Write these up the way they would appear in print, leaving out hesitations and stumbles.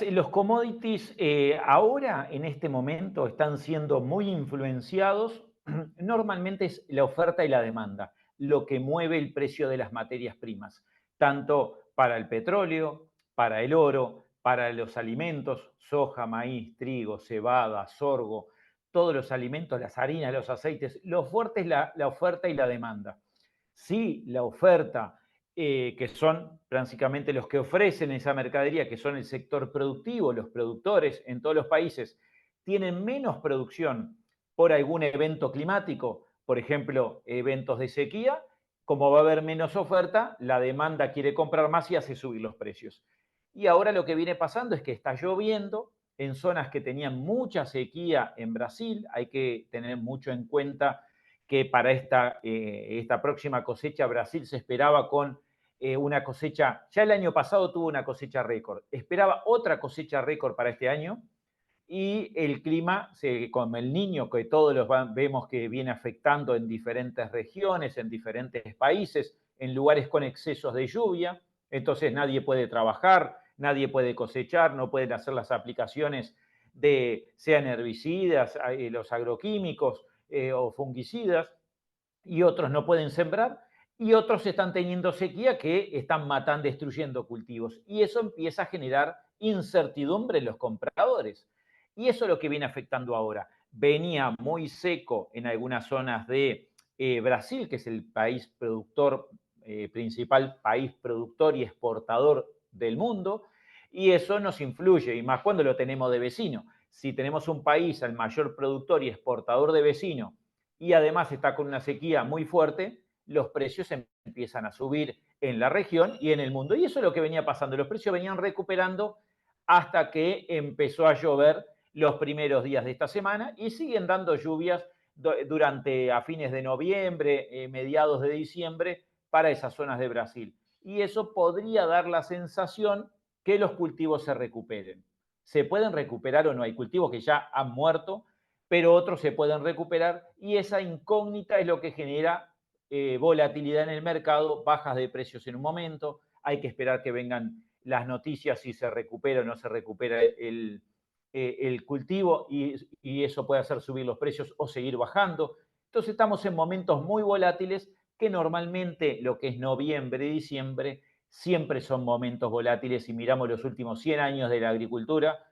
Los commodities ahora, en este momento, están siendo muy influenciados. Normalmente es la oferta y la demanda, lo que mueve el precio de las materias primas, tanto para el petróleo, para el oro, para los alimentos, soja, maíz, trigo, cebada, sorgo, todos los alimentos, las harinas, los aceites. Lo fuerte es la oferta y la demanda. Si la oferta que son básicamente los que ofrecen esa mercadería, que son el sector productivo, los productores en todos los países, tienen menos producción por algún evento climático, por ejemplo, eventos de sequía, como va a haber menos oferta, la demanda quiere comprar más y hace subir los precios. Y ahora lo que viene pasando es que está lloviendo en zonas que tenían mucha sequía en Brasil. Hay que tener mucho en cuenta que para esta próxima cosecha Brasil se esperaba con una cosecha, ya el año pasado tuvo una cosecha récord, esperaba otra cosecha récord para este año y el clima, con el niño que todos vemos que viene afectando en diferentes regiones, en diferentes países, en lugares con excesos de lluvia, entonces nadie puede trabajar, nadie puede cosechar, no pueden hacer las aplicaciones sean herbicidas, los agroquímicos o fungicidas, y otros no pueden sembrar, y otros están teniendo sequía que están matando, destruyendo cultivos. Y eso empieza a generar incertidumbre en los compradores. Y eso es lo que viene afectando ahora. Venía muy seco en algunas zonas de Brasil, que es el país productor, principal país productor y exportador del mundo, y eso nos influye, y más cuando lo tenemos de vecino. Si tenemos un país, el mayor productor y exportador de vecino, y además está con una sequía muy fuerte, los precios empiezan a subir en la región y en el mundo. Y eso es lo que venía pasando. Los precios venían recuperando hasta que empezó a llover los primeros días de esta semana y siguen dando lluvias durante a fines de noviembre, mediados de diciembre, para esas zonas de Brasil. Y eso podría dar la sensación que los cultivos se recuperen. Se pueden recuperar o no. Hay cultivos que ya han muerto, pero otros se pueden recuperar y esa incógnita es lo que genera volatilidad en el mercado, bajas de precios en un momento, hay que esperar que vengan las noticias si se recupera o no se recupera el cultivo y eso puede hacer subir los precios o seguir bajando. Entonces estamos en momentos muy volátiles que normalmente lo que es noviembre y diciembre siempre son momentos volátiles si miramos los últimos 100 años de la agricultura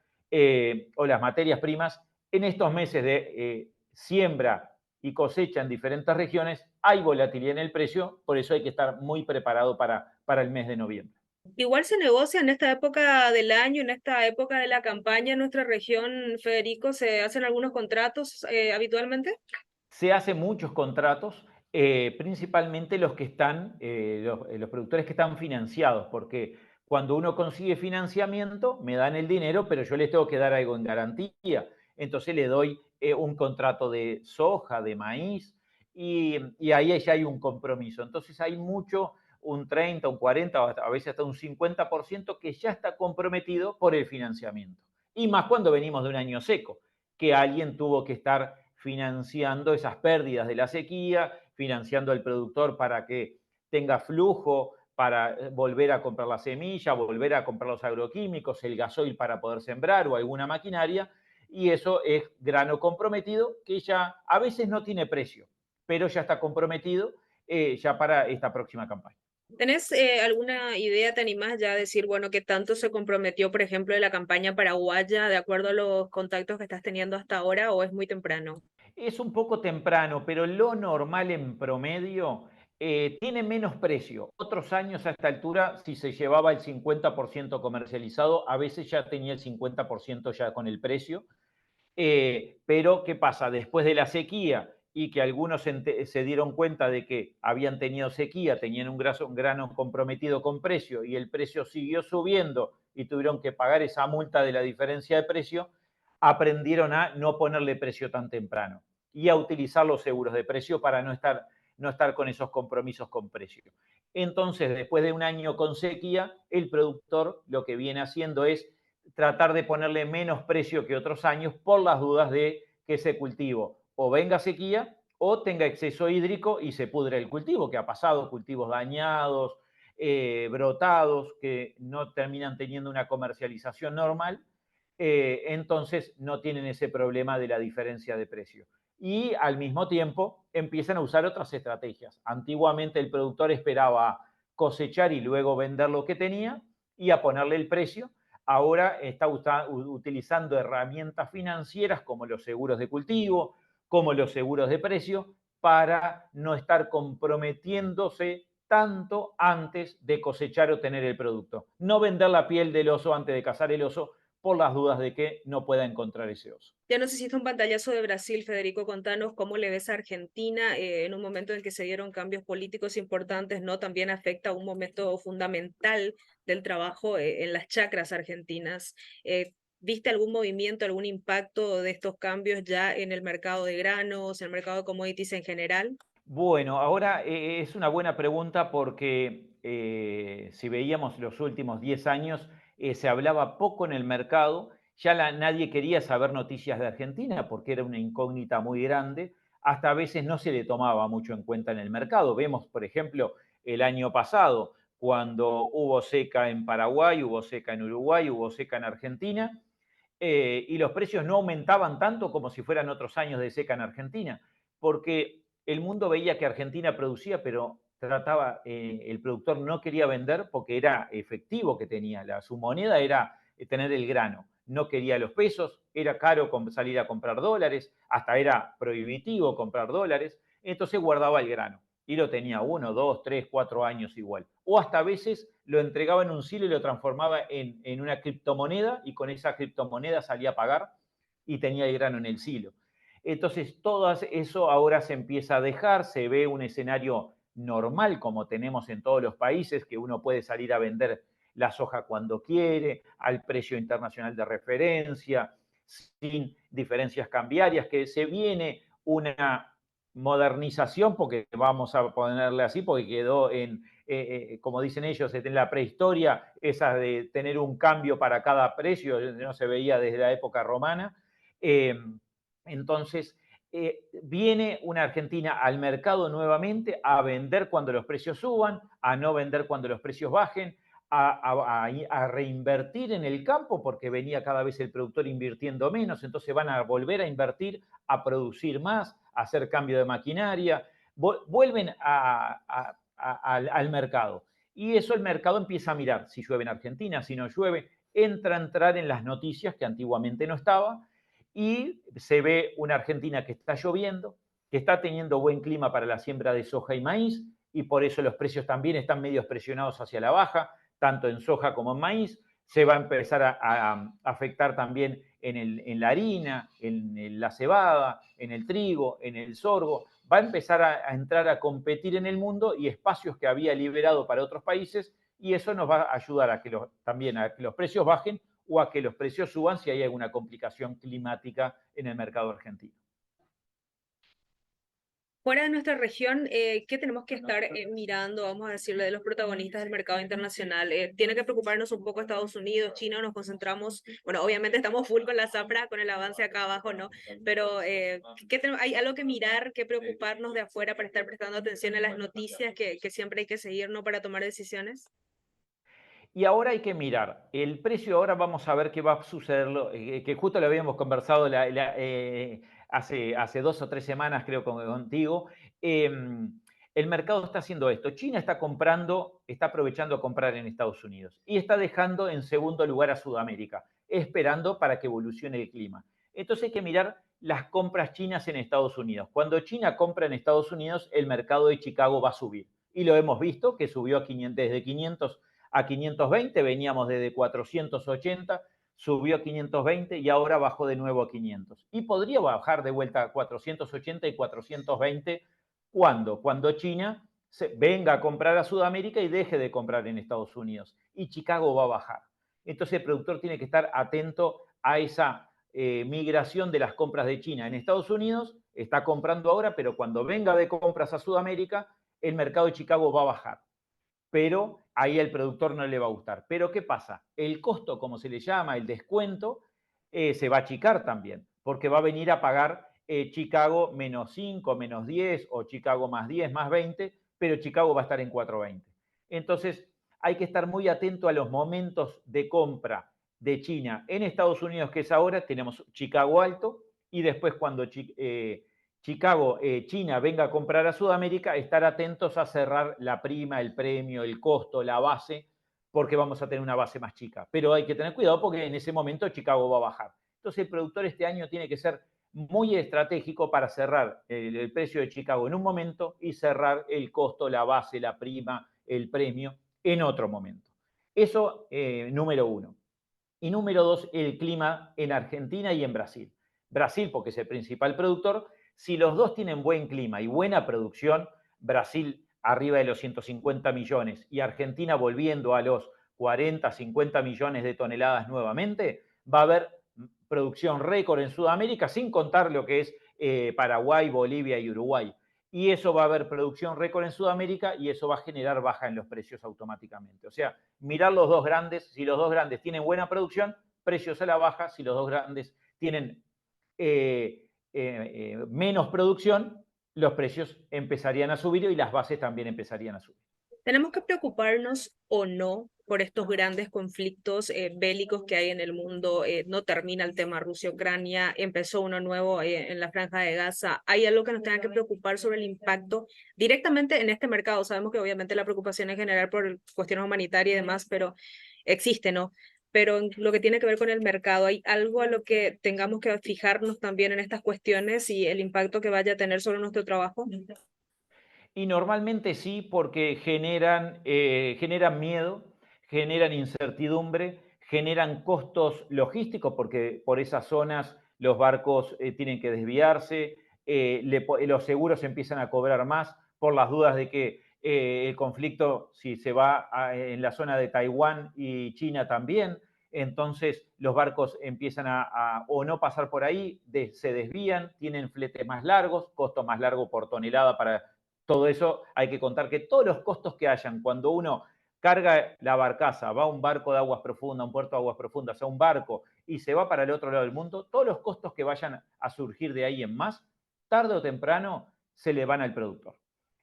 o las materias primas. En estos meses de siembra y cosecha en diferentes regiones hay volatilidad en el precio, por eso hay que estar muy preparado para el mes de noviembre. Igual se negocia en esta época del año, en esta época de la campaña en nuestra región, Federico, se hacen algunos contratos habitualmente. Se hacen muchos contratos, principalmente los que están, los productores que están financiados, porque cuando uno consigue financiamiento, me dan el dinero, pero yo les tengo que dar algo en garantía. Entonces le doy un contrato de soja, de maíz, y ahí ya hay un compromiso. Entonces hay mucho, un 30, un 40, a veces hasta un 50% que ya está comprometido por el financiamiento. Y más cuando venimos de un año seco, que alguien tuvo que estar financiando esas pérdidas de la sequía, financiando al productor para que tenga flujo para volver a comprar la semilla, volver a comprar los agroquímicos, el gasoil para poder sembrar o alguna maquinaria, y eso es grano comprometido que ya a veces no tiene precio, pero ya está comprometido ya para esta próxima campaña. ¿Tenés alguna idea, te animás ya a decir, bueno, qué tanto se comprometió, por ejemplo, de la campaña paraguaya, de acuerdo a los contactos que estás teniendo hasta ahora, o es muy temprano? Es un poco temprano, pero lo normal en promedio tiene menos precio. Otros años a esta altura, si se llevaba el 50% comercializado, a veces ya tenía el 50% ya con el precio. Pero, ¿qué pasa? Después de la sequía y que algunos se dieron cuenta de que habían tenido sequía, tenían un grano comprometido con precio y el precio siguió subiendo y tuvieron que pagar esa multa de la diferencia de precio, aprendieron a no ponerle precio tan temprano y a utilizar los seguros de precio para no estar con esos compromisos con precio. Entonces, después de un año con sequía, el productor lo que viene haciendo es tratar de ponerle menos precio que otros años por las dudas de que ese cultivo o venga sequía o tenga exceso hídrico y se pudre el cultivo, que ha pasado, cultivos dañados, brotados, que no terminan teniendo una comercialización normal, entonces no tienen ese problema de la diferencia de precio. Y al mismo tiempo empiezan a usar otras estrategias. Antiguamente el productor esperaba cosechar y luego vender lo que tenía y a ponerle el precio. Ahora está utilizando herramientas financieras como los seguros de cultivo, como los seguros de precio, para no estar comprometiéndose tanto antes de cosechar o tener el producto. No vender la piel del oso antes de cazar el oso por las dudas de que no pueda encontrar ese oso. Ya nos hiciste un pantallazo de Brasil, Federico, contanos cómo le ves a Argentina en un momento en que se dieron cambios políticos importantes, ¿no? También afecta un momento fundamental del trabajo en las chacras argentinas. ¿Viste algún movimiento, algún impacto de estos cambios ya en el mercado de granos, en el mercado de commodities en general? Bueno, ahora es una buena pregunta porque si veíamos los últimos 10 años, se hablaba poco en el mercado, ya nadie quería saber noticias de Argentina porque era una incógnita muy grande, hasta a veces no se le tomaba mucho en cuenta en el mercado. Vemos, por ejemplo, el año pasado, cuando hubo seca en Paraguay, hubo seca en Uruguay, hubo seca en Argentina, y los precios no aumentaban tanto como si fueran otros años de seca en Argentina, porque el mundo veía que Argentina producía, pero el productor no quería vender porque era efectivo que tenía, su moneda era tener el grano, no quería los pesos, era caro salir a comprar dólares, hasta era prohibitivo comprar dólares, entonces guardaba el grano y lo tenía 1, 2, 3, 4 años igual. O hasta a veces lo entregaba en un silo y lo transformaba en una criptomoneda y con esa criptomoneda salía a pagar y tenía el grano en el silo. Entonces, todo eso ahora se empieza a dejar, se ve un escenario normal como tenemos en todos los países, que uno puede salir a vender la soja cuando quiere, al precio internacional de referencia, sin diferencias cambiarias, que se viene una modernización, porque vamos a ponerle así, porque quedó como dicen ellos, en la prehistoria, esa de tener un cambio para cada precio, no se veía desde la época romana. Entonces, viene una Argentina al mercado nuevamente a vender cuando los precios suban, a no vender cuando los precios bajen, a reinvertir en el campo porque venía cada vez el productor invirtiendo menos, entonces van a volver a invertir, a producir más, a hacer cambio de maquinaria, vuelven al mercado. Y eso el mercado empieza a mirar si llueve en Argentina, si no llueve, entra a entrar en las noticias que antiguamente no estaba y se ve una Argentina que está lloviendo, que está teniendo buen clima para la siembra de soja y maíz y por eso los precios también están medio presionados hacia la baja, tanto en soja como en maíz. Se va a empezar a afectar también en la harina, en la cebada, en el trigo, en el sorgo. Va a empezar a entrar a competir en el mundo y espacios que había liberado para otros países y eso nos va a ayudar a que también a que los precios bajen o a que los precios suban si hay alguna complicación climática en el mercado argentino. Fuera de nuestra región, ¿qué tenemos que estar mirando, vamos a decirle, de los protagonistas del mercado internacional? ¿Tiene que preocuparnos un poco Estados Unidos, China? Nos concentramos, bueno, obviamente estamos full con la zafra, con el avance acá abajo, ¿no? Pero ¿hay algo que mirar, que preocuparnos de afuera para estar prestando atención a las noticias que siempre hay que seguir, ¿no? Para tomar decisiones. Y ahora hay que mirar, el precio ahora vamos a ver qué va a suceder, que justo lo habíamos conversado hace 2 o 3 semanas creo contigo. El mercado está haciendo esto, China está comprando, está aprovechando a comprar en Estados Unidos y está dejando en segundo lugar a Sudamérica, esperando para que evolucione el clima. Entonces hay que mirar las compras chinas en Estados Unidos. Cuando China compra en Estados Unidos, el mercado de Chicago va a subir. Y lo hemos visto, que subió desde 500 a 520, veníamos desde 480, subió a 520 y ahora bajó de nuevo a 500. Y podría bajar de vuelta a 480 y 420 ¿cuándo? Cuando China venga a comprar a Sudamérica y deje de comprar en Estados Unidos. Y Chicago va a bajar. Entonces el productor tiene que estar atento a esa migración de las compras de China en Estados Unidos. Está comprando ahora, pero cuando venga de compras a Sudamérica, el mercado de Chicago va a bajar. Pero ahí al productor no le va a gustar. Pero ¿qué pasa? El costo, como se le llama, el descuento, se va a achicar también, porque va a venir a pagar Chicago -5, -10 o Chicago +10, +20, pero Chicago va a estar en 4.20. Entonces, hay que estar muy atento a los momentos de compra de China en Estados Unidos, que es ahora, tenemos Chicago alto, y después cuando China venga a comprar a Sudamérica, estar atentos a cerrar la prima, el premio, el costo, la base, porque vamos a tener una base más chica. Pero hay que tener cuidado porque en ese momento Chicago va a bajar. Entonces el productor este año tiene que ser muy estratégico para cerrar el precio de Chicago en un momento y cerrar el costo, la base, la prima, el premio en otro momento. Eso número uno. Y número dos, el clima en Argentina y en Brasil. Brasil, porque es el principal productor, si los dos tienen buen clima y buena producción, Brasil arriba de los 150 millones y Argentina volviendo a los 40, 50 millones de toneladas nuevamente, va a haber producción récord en Sudamérica, sin contar lo que es Paraguay, Bolivia y Uruguay. Y eso va a haber producción récord en Sudamérica y eso va a generar baja en los precios automáticamente. O sea, mirar los dos grandes, si los dos grandes tienen buena producción, precios a la baja, si los dos grandes tienen menos producción, los precios empezarían a subir y las bases también empezarían a subir. ¿Tenemos que preocuparnos o no por estos grandes conflictos bélicos que hay en el mundo? No termina el tema Rusia-Ucrania, empezó uno nuevo en la Franja de Gaza. ¿Hay algo que nos tenga que preocupar sobre el impacto directamente en este mercado? Sabemos que obviamente la preocupación es general por cuestiones humanitarias y demás, pero existe, ¿no? Pero en lo que tiene que ver con el mercado, ¿hay algo a lo que tengamos que fijarnos también en estas cuestiones y el impacto que vaya a tener sobre nuestro trabajo? Y normalmente sí, porque generan miedo, generan incertidumbre, generan costos logísticos, porque por esas zonas los barcos tienen que desviarse, los seguros empiezan a cobrar más por las dudas de que el conflicto, si se va en la zona de Taiwán y China también, entonces los barcos empiezan a o no pasar por ahí, se desvían, tienen fletes más largos, costo más largo por tonelada para todo eso. Hay que contar que todos los costos que hayan cuando uno carga la barcaza, va a un barco de aguas profundas, un puerto de aguas profundas, a un barco y se va para el otro lado del mundo, todos los costos que vayan a surgir de ahí en más, tarde o temprano se le van al productor.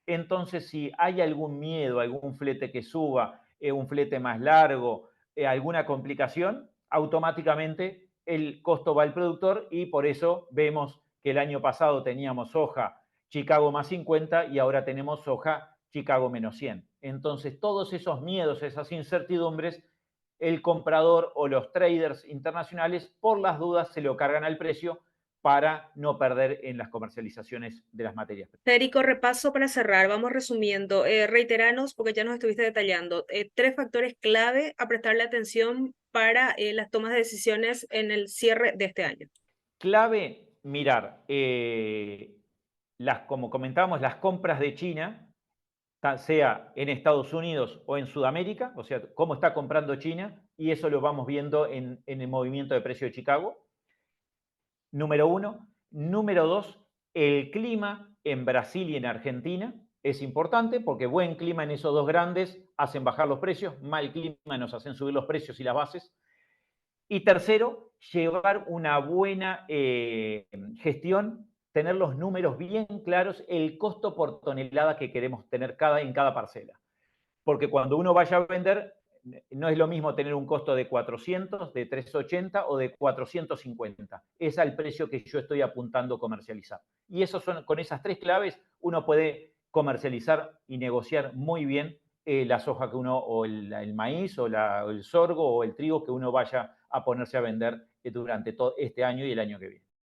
Entonces, si hay algún miedo, algún flete que suba, un flete más largo, alguna complicación, automáticamente el costo va al productor y por eso vemos que el año pasado teníamos soja Chicago más 50 y ahora tenemos soja Chicago menos 100. Entonces, todos esos miedos, esas incertidumbres, el comprador o los traders internacionales, por las dudas, se lo cargan al precio para no perder en las comercializaciones de las materias primas. Federico, repaso para cerrar, vamos resumiendo. Reiteranos, porque ya nos estuviste detallando, tres factores clave a prestarle atención para las tomas de decisiones en el cierre de este año. Clave, mirar, como comentábamos, las compras de China, sea en Estados Unidos o en Sudamérica, o sea, cómo está comprando China, y eso lo vamos viendo en el movimiento de precio de Chicago. Número uno. Número dos, el clima en Brasil y en Argentina es importante porque buen clima en esos dos grandes hacen bajar los precios, mal clima nos hacen subir los precios y las bases. Y tercero, llevar una buena gestión, tener los números bien claros, el costo por tonelada que queremos tener en cada parcela. Porque cuando uno vaya a vender, no es lo mismo tener un costo de 400, de 380 o de 450. Es al precio que yo estoy apuntando a comercializar. Y con esas tres claves uno puede comercializar y negociar muy bien la soja que uno, o el maíz, o el sorgo, o el trigo que uno vaya a ponerse a vender durante todo este año y el año que viene.